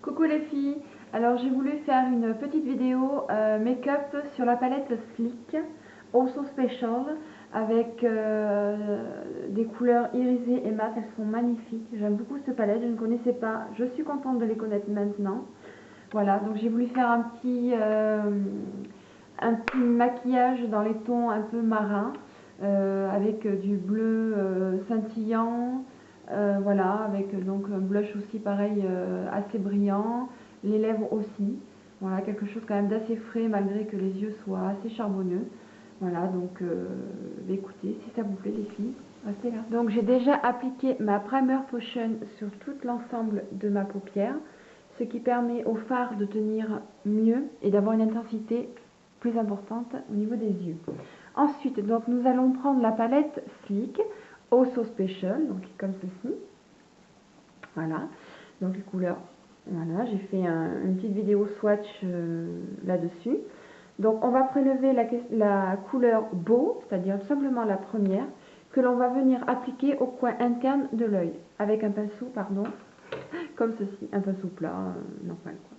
Coucou les filles, alors j'ai voulu faire une petite vidéo make-up sur la palette Sleek Also Special avec des couleurs irisées et mat, elles sont magnifiques, j'aime beaucoup cette palette, je ne connaissais pas, je suis contente de les connaître maintenant. Voilà, donc j'ai voulu faire un petit maquillage dans les tons un peu marins avec du bleu scintillant. Voilà, avec donc un blush aussi pareil assez brillant, les lèvres aussi. Voilà, quelque chose quand même d'assez frais malgré que les yeux soient assez charbonneux. Voilà, donc écoutez, si ça vous plaît les filles, restez là. Donc j'ai déjà appliqué ma Primer Potion sur tout l'ensemble de ma paupière, ce qui permet au fard de tenir mieux et d'avoir une intensité plus importante au niveau des yeux. Ensuite, donc nous allons prendre la palette Sleek Also Special, donc comme ceci. Voilà, donc les couleurs. Voilà, j'ai fait une petite vidéo swatch là-dessus. Donc on va prélever la couleur Beau, c'est-à-dire tout simplement la première, que l'on va venir appliquer au coin interne de l'œil, avec un pinceau, pardon, comme ceci, un pinceau plat, normal quoi.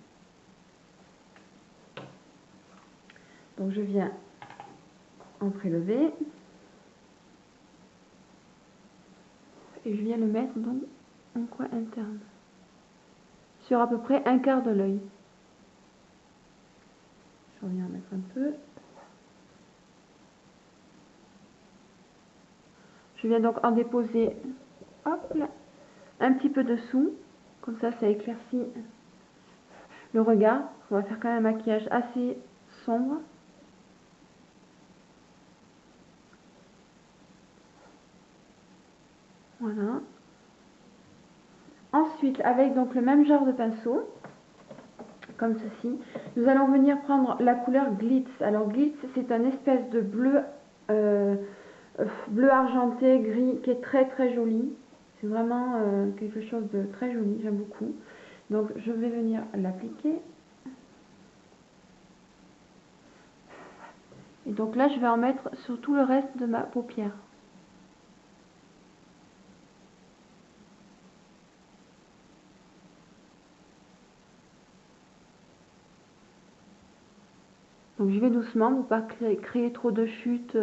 Donc je viens en prélever. Et je viens le mettre donc en coin interne, sur à peu près un quart de l'œil. Je reviens mettre un peu. Je viens donc en déposer, hop là, un petit peu dessous, comme ça éclaircit le regard. On va faire quand même un maquillage assez sombre. Voilà. Ensuite, avec donc le même genre de pinceau, comme ceci, nous allons venir prendre la couleur Glitz. Alors Glitz, c'est un espèce de bleu, bleu argenté, gris, qui est très très joli. C'est vraiment quelque chose de très joli, j'aime beaucoup. Donc je vais venir l'appliquer. Et donc là, je vais en mettre sur tout le reste de ma paupière. Donc je vais doucement pour pas créer trop de chutes.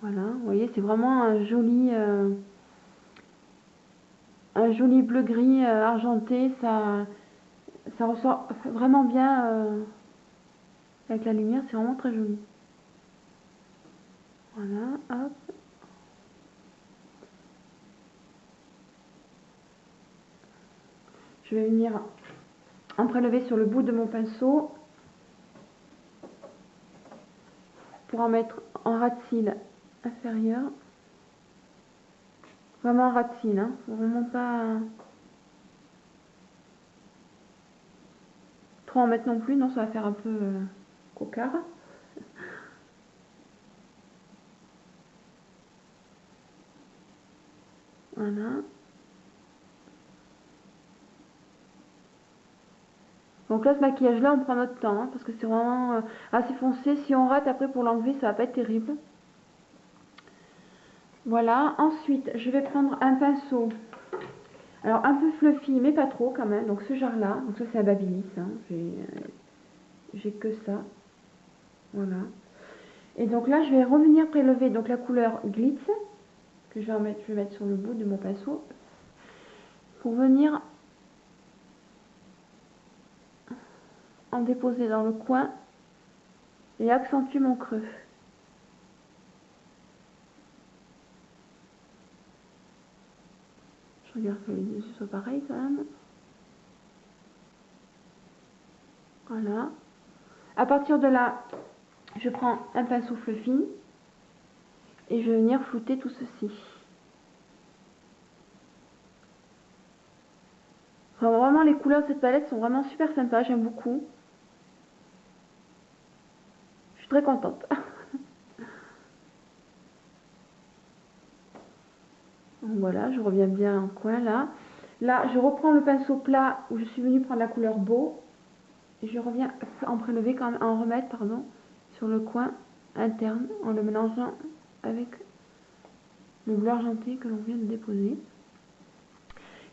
Voilà, vous voyez, c'est vraiment un joli bleu-gris argenté. Ça ressort vraiment bien avec la lumière, c'est vraiment très joli. Voilà, hop. Je vais venir en prélever sur le bout de mon pinceau pour en mettre en ras de cils inférieur. Vraiment en ras de cils, hein. Faut vraiment pas trop en mettre non plus, non, ça va faire un peu cocard. Voilà. Donc là, ce maquillage-là, on prend notre temps, hein, parce que c'est vraiment assez foncé. Si on rate après pour l'enlever, ça va pas être terrible. Voilà. Ensuite, je vais prendre un pinceau. Alors, un peu fluffy, mais pas trop quand même. Donc, ce genre-là. Donc, ça, c'est à Babyliss. Hein. J'ai que ça. Voilà. Et donc là, je vais revenir prélever donc, la couleur Glitz, que je vais mettre sur le bout de mon pinceau, pour venir en déposer dans le coin et accentuer mon creux. Je regarde que les yeux soient pareils quand même. Voilà. À partir de là, je prends un pinceau fluffy et je vais venir flouter tout ceci. Enfin, vraiment, les couleurs de cette palette sont vraiment super sympas, j'aime beaucoup. Je suis très contente. Donc voilà, je reviens bien en coin là. Là, je reprends le pinceau plat où je suis venue prendre la couleur Beau. Et je reviens en prélever, quand même, en remettre, pardon, sur le coin interne en le mélangeant avec le bleu argenté que l'on vient de déposer.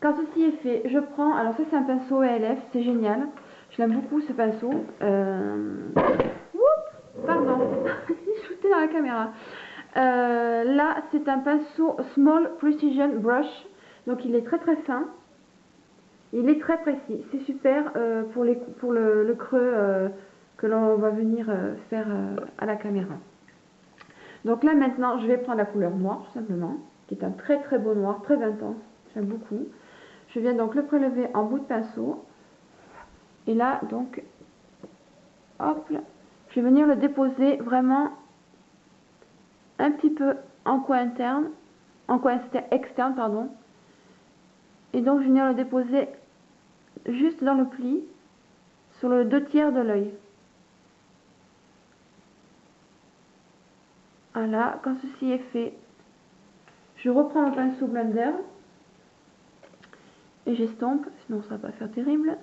Quand ceci est fait, je prends, alors ça c'est un pinceau ELF, c'est génial, je l'aime beaucoup ce pinceau. Pardon, je shooté dans la caméra. Là c'est un pinceau Small Precision Brush, donc il est très très fin, il est très précis, c'est super pour le creux que l'on va venir faire à la caméra. Donc là maintenant je vais prendre la couleur noire tout simplement, qui est un très très beau noir, très intense, j'aime beaucoup. Je viens donc le prélever en bout de pinceau. Et là, donc, hop, je vais venir le déposer vraiment un petit peu en coin interne, en coin externe, pardon. Et donc, je vais venir le déposer juste dans le pli, sur le 2/3 de l'œil. Voilà, quand ceci est fait, je reprends le pinceau blender et j'estompe, sinon ça va pas faire terrible.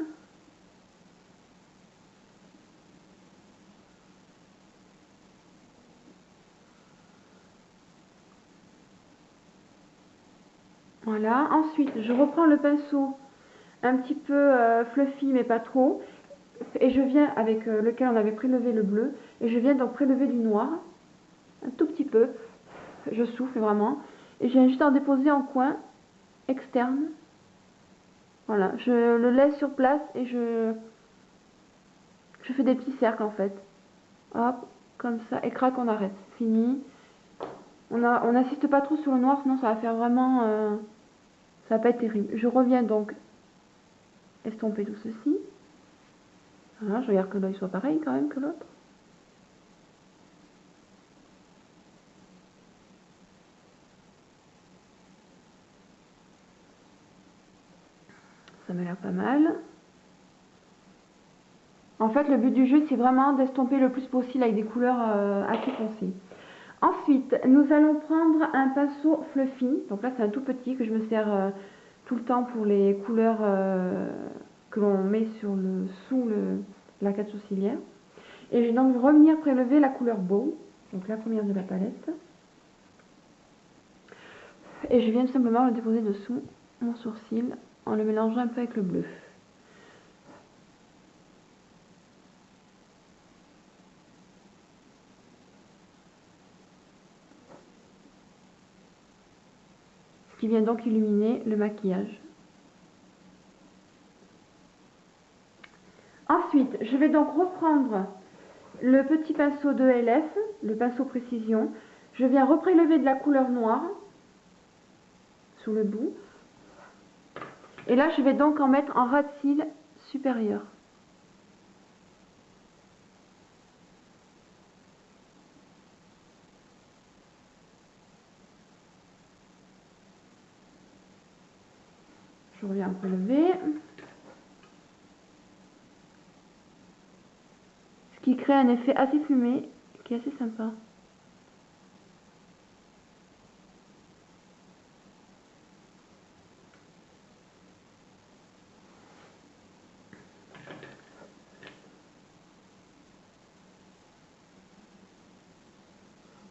Voilà, ensuite je reprends le pinceau un petit peu fluffy mais pas trop, et je viens avec lequel on avait prélevé le bleu, et je viens donc prélever du noir, un tout petit peu, je souffle vraiment, et je viens juste en déposer en coin externe. Voilà, je le laisse sur place et je fais des petits cercles en fait. Hop, comme ça, et crac, on arrête, fini. On n'assiste pas trop sur le noir, sinon ça va faire vraiment, ça va pas être terrible. Je reviens donc estomper tout ceci. Voilà, je regarde que l'œil soit pareil quand même que l'autre. Ça m'a l'air pas mal. En fait, le but du jeu, c'est vraiment d'estomper le plus possible avec des couleurs assez foncées. Ensuite, nous allons prendre un pinceau fluffy. Donc là, c'est un tout petit que je me sers tout le temps pour les couleurs que l'on met sous l'arcade sourcilière. Et je vais donc revenir prélever la couleur Bow, donc la première de la palette. Et je viens tout simplement le déposer dessous mon sourcil en le mélangeant un peu avec le bleu. Ce qui vient donc illuminer le maquillage. Ensuite, je vais donc reprendre le petit pinceau de LF, le pinceau précision. Je viens reprélever de la couleur noire sous le bout. Et là, je vais donc en mettre en ras de cils supérieur. Je reviens prélever. Ce qui crée un effet assez fumé, qui est assez sympa.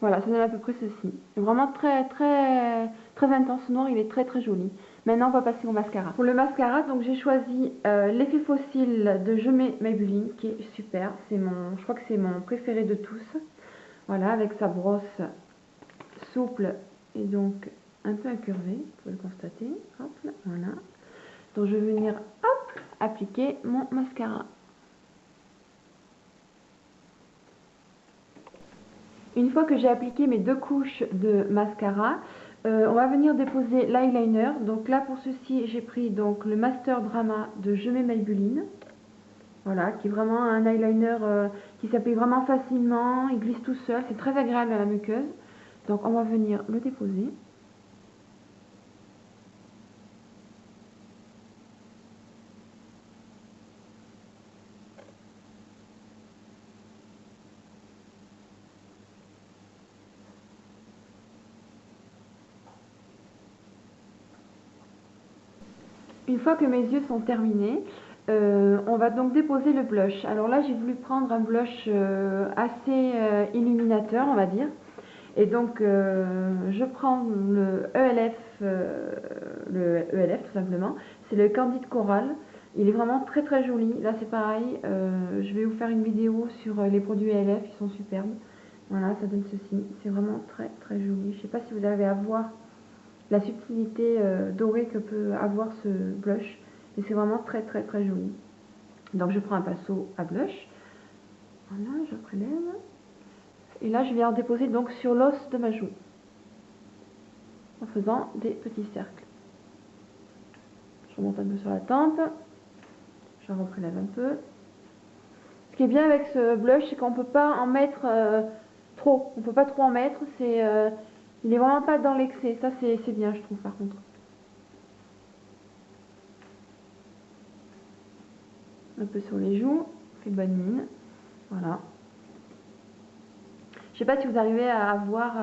Voilà, ça donne à peu près ceci. C'est vraiment très très très intense noir, il est très très joli. Maintenant, on va passer au mascara. Pour le mascara, donc j'ai choisi l'effet fossile de Je mets Maybelline, qui est super. Je crois que c'est mon préféré de tous. Voilà, avec sa brosse souple et donc un peu incurvée, vous pouvez le constater. Hop, voilà. Donc je vais venir, hop, appliquer mon mascara. Une fois que j'ai appliqué mes 2 couches de mascara, on va venir déposer l'eyeliner. Donc là, pour ceci, j'ai pris donc le Master Drama de Je mets Maybelline. Voilà, qui est vraiment un eyeliner qui s'applique vraiment facilement, il glisse tout seul, c'est très agréable à la muqueuse. Donc on va venir le déposer. Une fois que mes yeux sont terminés, on va donc déposer le blush. Alors là, j'ai voulu prendre un blush assez illuminateur, on va dire. Et donc je prends le ELF tout simplement, c'est le Candide Coral. Il est vraiment très très joli. Là c'est pareil, je vais vous faire une vidéo sur les produits ELF, ils sont superbes. Voilà, ça donne ceci, c'est vraiment très très joli. Je sais pas si vous arrivez à voir la subtilité dorée que peut avoir ce blush, et c'est vraiment très très très joli. Donc je prends un pinceau à blush, voilà, je prélève, et là je viens en déposer donc sur l'os de ma joue, en faisant des petits cercles. Je remonte un peu sur la tempe, je reprélève un peu. Ce qui est bien avec ce blush, c'est qu'on peut pas en mettre trop, on peut pas trop en mettre, il est vraiment pas dans l'excès, ça c'est bien je trouve par contre. Un peu sur les joues, fait bonne mine, voilà. Je sais pas si vous arrivez à voir,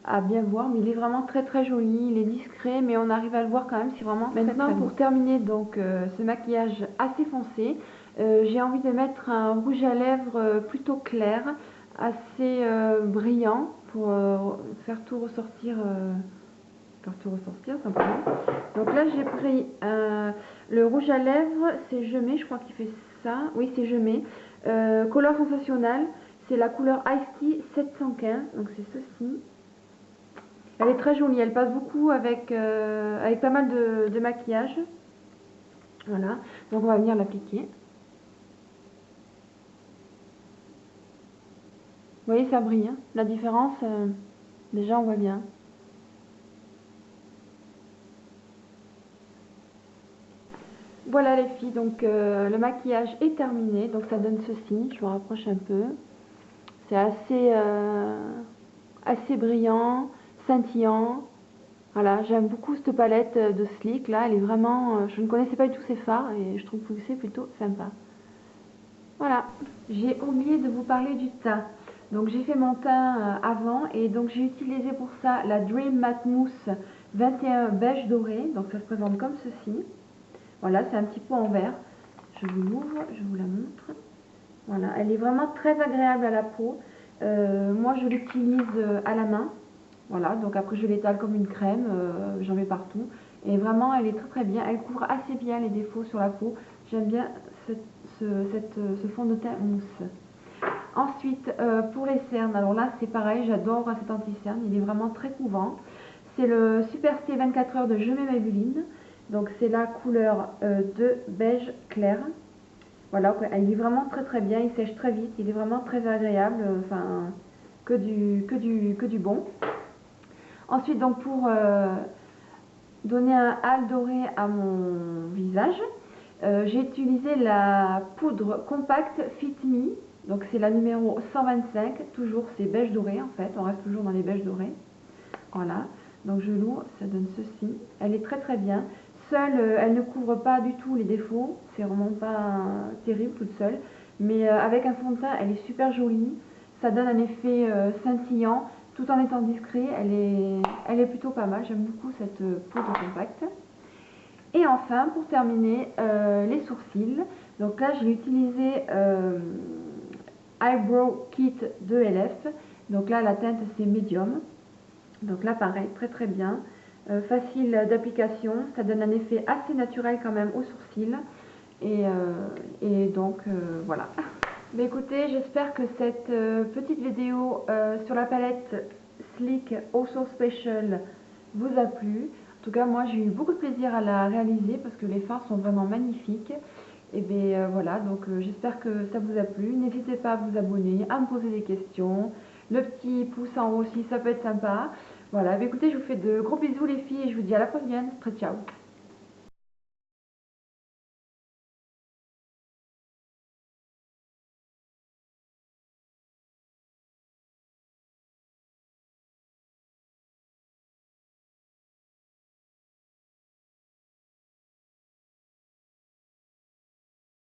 à bien voir, mais il est vraiment très très joli, il est discret, mais on arrive à le voir quand même, c'est vraiment maintenant très, très pour terminer donc ce maquillage assez foncé, j'ai envie de mettre un rouge à lèvres plutôt clair, assez brillant pour faire tout ressortir. Simplement. Donc là j'ai pris le rouge à lèvres, c'est Gemay, je crois qu'il fait ça, oui c'est Gemay, Color Sensationnel, c'est la couleur Ice Tea 715, donc c'est ceci. Elle est très jolie, elle passe beaucoup avec pas mal de maquillage. Voilà, donc on va venir l'appliquer. Vous voyez ça brille, hein, la différence, déjà on voit bien. Voilà les filles, donc le maquillage est terminé, donc ça donne ceci, je me rapproche un peu. C'est assez brillant, scintillant. Voilà, j'aime beaucoup cette palette de Sleek là, elle est vraiment, je ne connaissais pas du tout ces fards et je trouve que c'est plutôt sympa. Voilà, j'ai oublié de vous parler du teint. Donc j'ai fait mon teint avant et donc j'ai utilisé pour ça la Dream Matte Mousse 21 beige doré, donc ça se présente comme ceci. Voilà, c'est un petit pot en verre. Je vous l'ouvre, je vous la montre. Voilà, elle est vraiment très agréable à la peau. Moi, je l'utilise à la main. Voilà, donc après je l'étale comme une crème, j'en mets partout. Et vraiment, elle est très très bien. Elle couvre assez bien les défauts sur la peau. J'aime bien ce fond de teint mousse. Ensuite, pour les cernes, alors là c'est pareil, j'adore cet anti-cerne. Il est vraiment très couvant. C'est le Super Stay 24 heures de Je mets Maybelline. Donc c'est la couleur de beige clair. Voilà, il est vraiment très très bien, il sèche très vite, il est vraiment très agréable, enfin que du bon. Ensuite donc pour donner un halo doré à mon visage, j'ai utilisé la poudre compacte Fit Me, donc c'est la numéro 125, toujours c'est beige doré en fait, on reste toujours dans les beiges dorés. Voilà, donc je l'ouvre, ça donne ceci, elle est très très bien. Seule, elle ne couvre pas du tout les défauts, c'est vraiment pas terrible toute seule, mais avec un fond de teint, elle est super jolie, ça donne un effet scintillant, tout en étant discret, elle est plutôt pas mal, j'aime beaucoup cette poudre compacte. Et enfin, pour terminer, les sourcils, donc là j'ai utilisé Eyebrow Kit de LF, donc là la teinte c'est médium, donc là pareil, très très bien. Facile d'application, ça donne un effet assez naturel quand même aux sourcils et donc voilà. Mais écoutez, j'espère que cette petite vidéo sur la palette Sleek Also Special vous a plu. En tout cas moi j'ai eu beaucoup de plaisir à la réaliser parce que les fards sont vraiment magnifiques. Et bien voilà, donc j'espère que ça vous a plu. N'hésitez pas à vous abonner, à me poser des questions. Le petit pouce en haut aussi, ça peut être sympa. Voilà, bah écoutez, je vous fais de gros bisous les filles et je vous dis à la prochaine. Ciao.